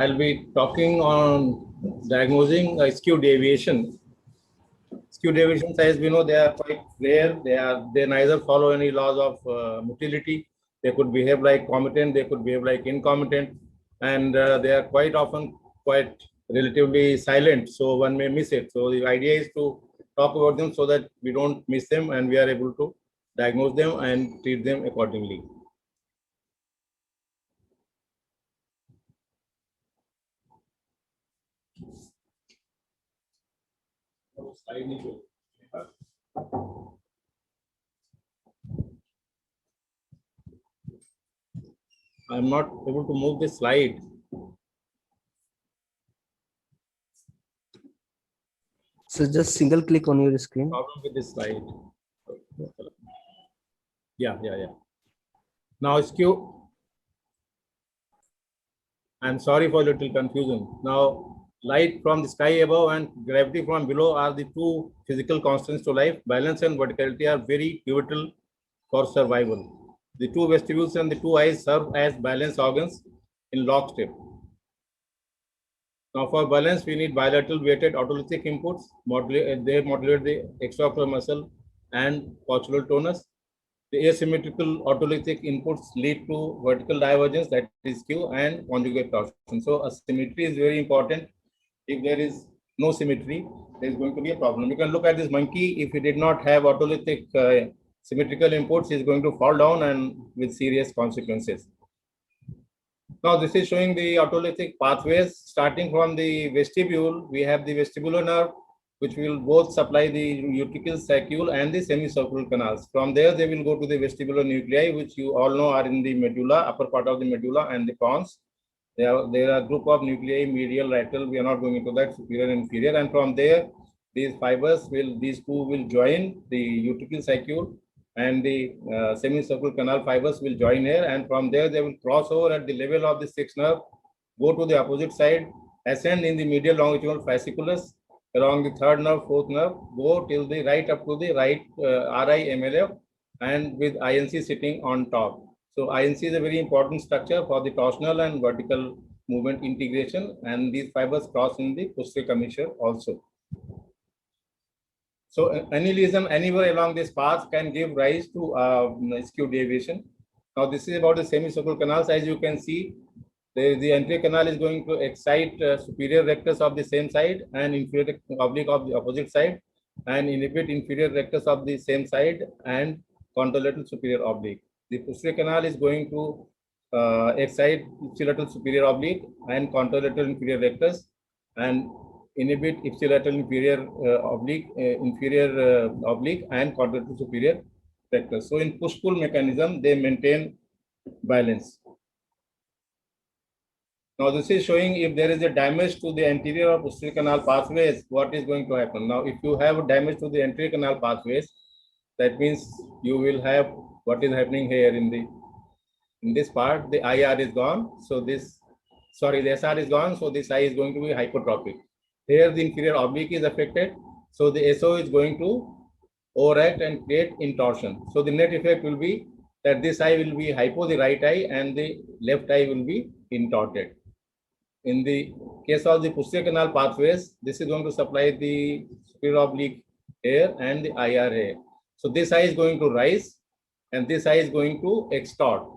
I'll be talking on diagnosing skew deviation. Skew deviations, as we know, they are quite rare. They neither follow any laws of motility. They could behave like comitant, they could behave like incomitant, and they are quite often quite relatively silent. So one may miss it. So the idea is to talk about them so that we don't miss them and we are able to diagnose them and treat them accordingly. I'm not able to move the slide. So just single click on your screen. Problem with this slide. Yeah. Now skew. I'm sorry for little confusion. Now, light from the sky above and gravity from below are the two physical constants to life. Balance and verticality are very pivotal for survival. The two vestibules and the two eyes serve as balance organs in lockstep. Now, for balance, we need bilateral weighted autolytic inputs. They modulate the extraocular muscle and postural tonus. The asymmetrical autolytic inputs lead to vertical divergence, that is skew, and conjugate torsion. So a symmetry is very important. If there is no symmetry, there is going to be a problem. You can look at this monkey. If he did not have autolytic symmetrical inputs, he is going to fall down and with serious consequences. Now this is showing the autolytic pathways. Starting from the vestibule, we have the vestibular nerve, which will both supply the utricle saccule and the semicircular canals. From there, they will go to the vestibular nuclei, which you all know are in the medulla, upper part of the medulla and the pons. There are a group of nuclei, medial, lateral. We are not going into that, superior and inferior. And from there, these two will join the utricle saccule, and the semicircular canal fibers will join here. And from there, they will cross over at the level of the sixth nerve, go to the opposite side, ascend in the medial longitudinal fasciculus, along the third nerve, fourth nerve, go till the right up to the right RI MLF, and with INC sitting on top. So INC is a very important structure for the torsional and vertical movement integration, and these fibers cross in the posterior commissure also. So any lesion anywhere along this path can give rise to skew deviation. Now this is about the semicircular canals. As you can see, the anterior canal is going to excite superior rectus of the same side and inferior oblique of the opposite side, and inhibit inferior rectus of the same side and contralateral superior oblique. The posterior canal is going to excite ipsilateral superior oblique and contralateral inferior rectus, and inhibit ipsilateral inferior oblique and contralateral superior rectus. So in push-pull mechanism, they maintain balance. Now this is showing if there is a damage to the anterior or posterior canal pathways, what is going to happen. Now if you have damage to the anterior canal pathways, that means you will have what is happening here in this part. The IR is gone, so the SR is gone, so this eye is going to be hypertrophic. Here the inferior oblique is affected, so the SO is going to overact and create intorsion. So the net effect will be that this eye will be hypo, the right eye, and the left eye will be intorted. In the case of the posterior canal pathways, this is going to supply the superior oblique here and the IR here. So this eye is going to rise and this eye is going to extort.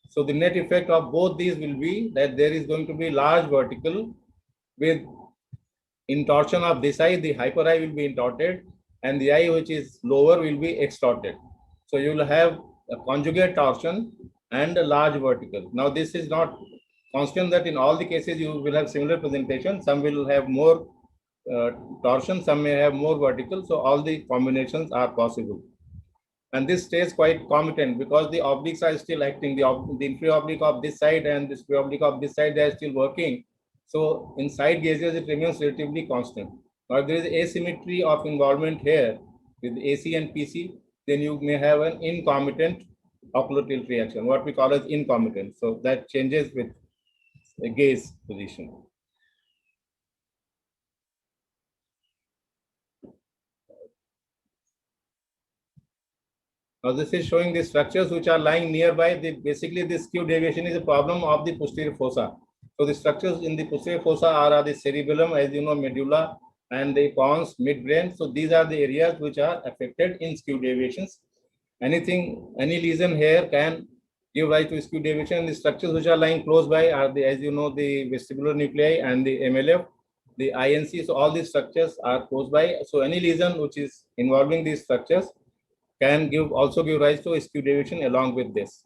So the net effect of both these will be that there is going to be large vertical with intorsion of this eye. The hyper eye will be intorted and the eye which is lower will be extorted. So you will have a conjugate torsion and a large vertical. Now this is not constant that in all the cases you will have similar presentation. Some will have more torsion, some may have more vertical. So all the combinations are possible. And this stays quite comitant because the obliques are still acting. The inferior oblique of this side and the superior oblique of this side, they are still working. So in side gazes, it remains relatively constant. Now if there is asymmetry of involvement here with AC and PC, then you may have an incomitant ocular tilt reaction, what we call as incomitant. So that changes with the gaze position. Now this is showing the structures which are lying nearby. Basically, this skew deviation is a problem of the posterior fossa. So the structures in the posterior fossa are the cerebellum, as you know, medulla, and the pons, midbrain. So these are the areas which are affected in skew deviations. Any lesion here can give rise to skew deviation. The structures which are lying close by are the, as you know, the vestibular nuclei and the MLF, the INC. So all these structures are close by. So any lesion which is involving these structures can also give rise to skew deviation along with this.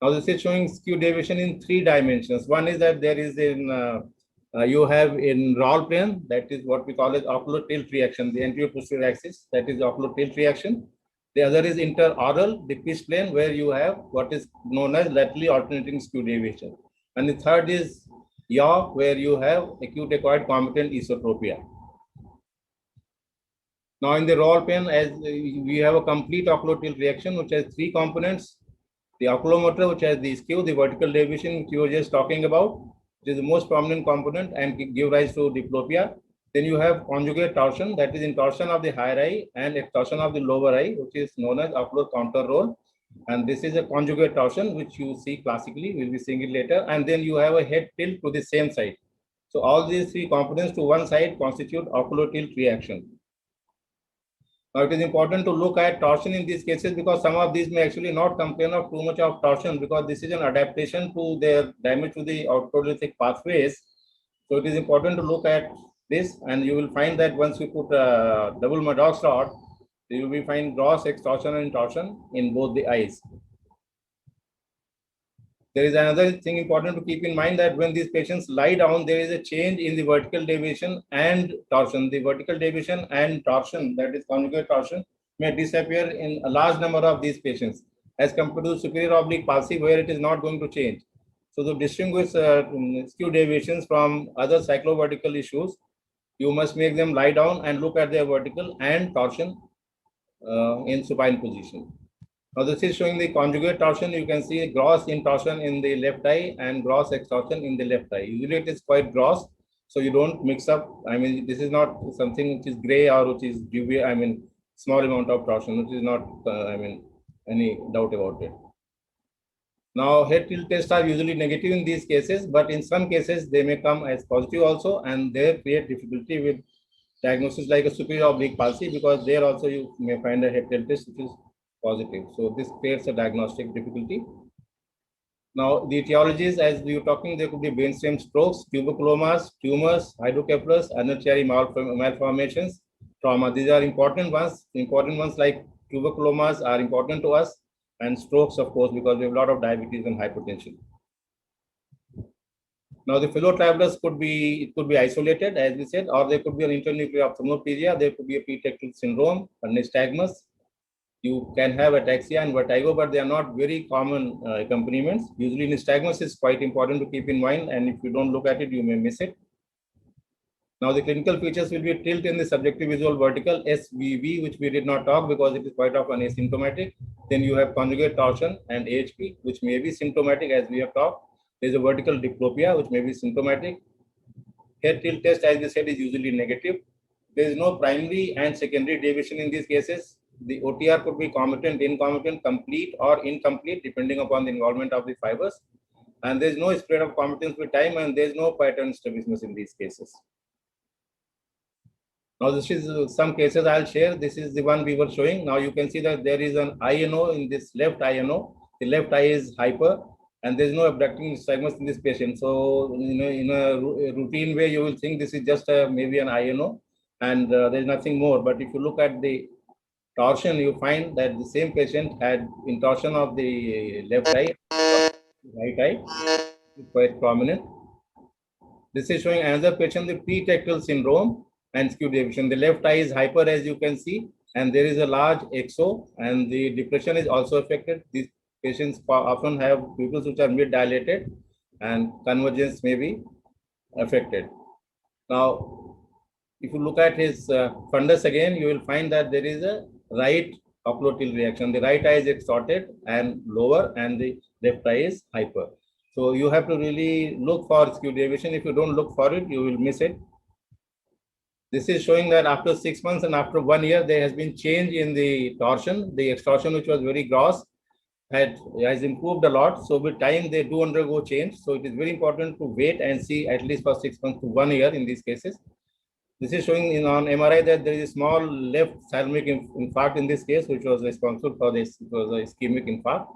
Now this is showing skew deviation in 3 dimensions. One is that there is you have in Rall plane, that is what we call as ocular tilt reaction, the anterior posterior axis, that is ocular tilt reaction. The other is interoral, the pitch plane, where you have what is known as laterally alternating skew deviation. And the third is yaw, where you have acute acquired comitant esotropia. Now in the Rall plane, as we have a complete ocular tilt reaction, which has 3 components. The oculomotor, which has the skew, the vertical deviation, which you were just talking about, which is the most prominent component and give rise to diplopia. Then you have conjugate torsion, that is intorsion of the higher eye and extorsion of the lower eye, which is known as ocular counter roll. And this is a conjugate torsion, which you see classically, we'll be seeing it later. And then you have a head tilt to the same side. So all these 3 components to one side constitute ocular tilt reaction. Now it is important to look at torsion in these cases because some of these may actually not complain of too much of torsion because this is an adaptation to their damage to the autolytic pathways. So it is important to look at this, and you will find that once you put a double Maddox rod, you will find gross extorsion and torsion in both the eyes. There is another thing important to keep in mind that when these patients lie down, there is a change in the vertical deviation and torsion. The vertical deviation and torsion, that is conjugate torsion, may disappear in a large number of these patients as compared to superior oblique palsy where it is not going to change. So to distinguish skew deviations from other cyclovertical issues, you must make them lie down and look at their vertical and torsion in supine position. Now this is showing the conjugate torsion. You can see gross intorsion in the left eye and gross extorsion in the left eye. Usually it is quite gross, so you don't mix up. I mean, this is not something which is gray or which is dubious. I mean, small amount of torsion, which is not, I mean, any doubt about it. Now, head tilt tests are usually negative in these cases, but in some cases they may come as positive also, and they create difficulty with diagnosis like a superior oblique palsy because there also you may find a head tilt test which is positive. So this creates a diagnostic difficulty. Now the etiologies, as we were talking, there could be brainstem strokes, tuberculomas, tumors, hydrocephalus, annunciary malformations, trauma. These are important ones. Important ones like tuberculomas are important to us, and strokes, of course, because we have a lot of diabetes and hypertension. Now the philotravelers could be isolated, as we said, or there could be an internuclear ophthalmoplegia. There could be a pretectal syndrome, a nystagmus. You can have ataxia and vertigo, but they are not very common accompaniments. Usually nystagmus is quite important to keep in mind, and if you don't look at it, you may miss it. Now the clinical features will be a tilt in the subjective visual vertical, SVV, which we did not talk because it is quite often asymptomatic. Then you have conjugate torsion and AHP, which may be symptomatic as we have talked. There is a vertical diplopia, which may be symptomatic. Head tilt test, as we said, is usually negative. There is no primary and secondary deviation in these cases. The OTR could be comitant, incomitant, complete or incomplete, depending upon the involvement of the fibers. And there is no spread of comitance with time, and there is no pattern strabismus in these cases. Now, this is some cases I'll share. This is the one we were showing. Now you can see that there is an INO in this left INO. The left eye is hyper, and there is no abducting nystagmus in this patient. So, in a routine way, you will think this is just maybe an INO, and there is nothing more. But if you look at the torsion, you find that the same patient had intorsion of the left eye, right eye, quite prominent. This is showing another patient with pretectal syndrome and skew deviation. The left eye is hyper, as you can see, and there is a large exo, and the depression is also affected. These patients often have pupils which are mid-dilated, and convergence may be affected. Now, if you look at his fundus again, you will find that there is a right ocular tilt reaction. The right eye is extorted and lower, and the left eye is hyper. So you have to really look for skew deviation. If you don't look for it, you will miss it. This is showing that after 6 months and after 1 year, there has been change in the torsion. The extorsion, which was very gross, has improved a lot. So with time they do undergo change. So it is very important to wait and see at least for 6 months to 1 year in these cases. This is showing in on MRI that there is a small left thalamic infarct in this case, which was responsible for this. It was a ischemic infarct.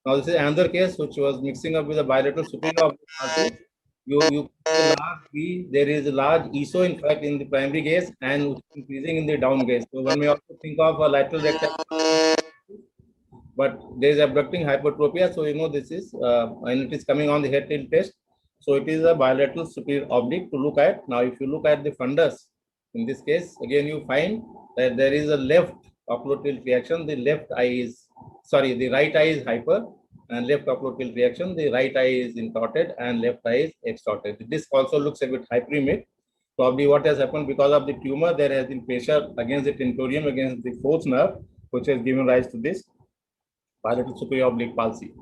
Now this is another case which was mixing up with a bilateral superior oblique palsy. You large B, there is a large ESO in fact in the primary gaze and increasing in the down gaze. So one may also think of a lateral rectal, but there is abducting hypertropia. So you know this is and it is coming on the head tilt test. So it is a bilateral superior oblique to look at. Now if you look at the fundus, in this case again you find that there is a left ocular tilt reaction. The left eye is the right eye is hyper and left ocular tilt reaction. The right eye is intorted and left eye is extorted. This also looks a bit hyperemic. Probably what has happened because of the tumor, there has been pressure against the tentorium, against the fourth nerve, which has given rise to this bilateral superior oblique palsy.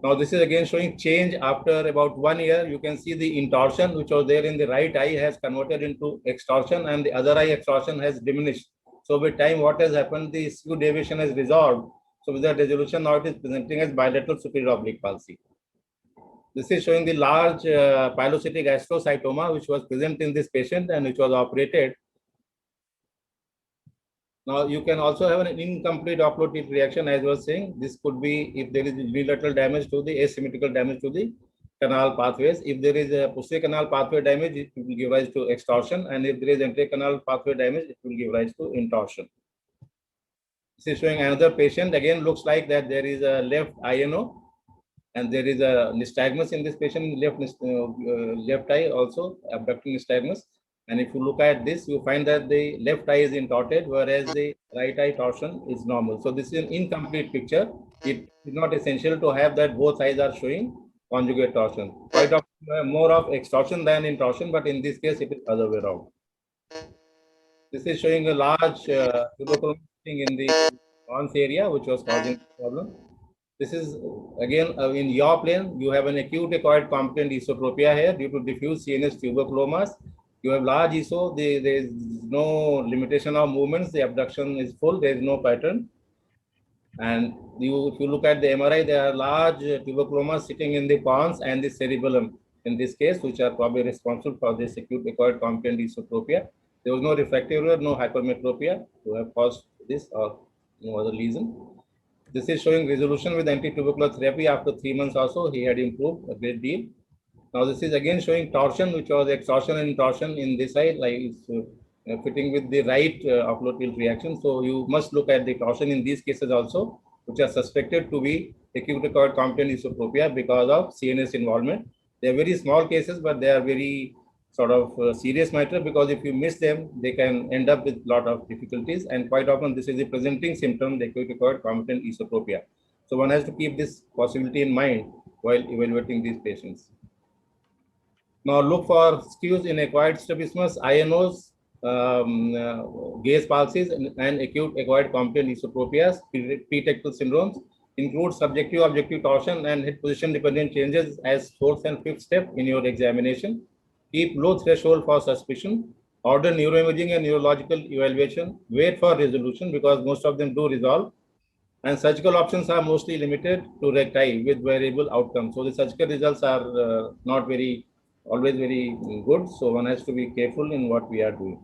Now this is again showing change after about 1 year. You can see the intorsion which was there in the right eye has converted into extorsion and the other eye extorsion has diminished. So with time what has happened, the skew deviation has resolved. So with that resolution now it is presenting as bilateral superior oblique palsy. This is showing the large pilocytic astrocytoma which was present in this patient and which was operated. Now you can also have an incomplete ocular tilt reaction, as I was saying. This could be if there is unilateral damage to the asymmetrical damage to the canal pathways. If there is a posterior canal pathway damage, it will give rise to extorsion, and if there is anterior canal pathway damage, it will give rise to intorsion. This is showing another patient. Again, looks like that there is a left INO, and there is a nystagmus in this patient, left eye also abducting nystagmus. And if you look at this, you find that the left eye is intorted, whereas the right eye torsion is normal. So this is an incomplete picture. It is not essential to have that both eyes are showing conjugate torsion. Quite often you have more of extorsion than intorsion, but in this case, it is other way around. This is showing a large tubercle in the pons area, which was causing the problem. This is again in yaw plane. You have an acute acquired competent esotropia here due to diffuse CNS tuberculomas. You have large ESO, there is no limitation of movements, the abduction is full, there is no pattern. And if you look at the MRI, there are large tuberculomas sitting in the pons and the cerebellum in this case, which are probably responsible for this acute acquired competent esotropia. There was no refractive error, no hypermetropia to have caused this or no other lesion. This is showing resolution with anti-tubercular therapy after 3 months also. He had improved a great deal. Now this is again showing torsion, which was extorsion and torsion in this side, like it's fitting with the right ocular tilt reaction. So you must look at the torsion in these cases also, which are suspected to be acute acquired competent esotropia because of CNS involvement. They are very small cases, but they are very sort of serious matter, because if you miss them, they can end up with a lot of difficulties. And quite often this is the presenting symptom, the acute acquired competent esotropia. So one has to keep this possibility in mind while evaluating these patients. Now look for skews in acquired strabismus, INOs, gaze palsies, and acute acquired competent esotropias. Pretectal syndromes include subjective objective torsion and head position dependent changes as fourth and fifth step in your examination. Keep low threshold for suspicion. Order neuroimaging and neurological evaluation. Wait for resolution because most of them do resolve. And surgical options are mostly limited to recti with variable outcomes. So the surgical results are not always very good. So one has to be careful in what we are doing.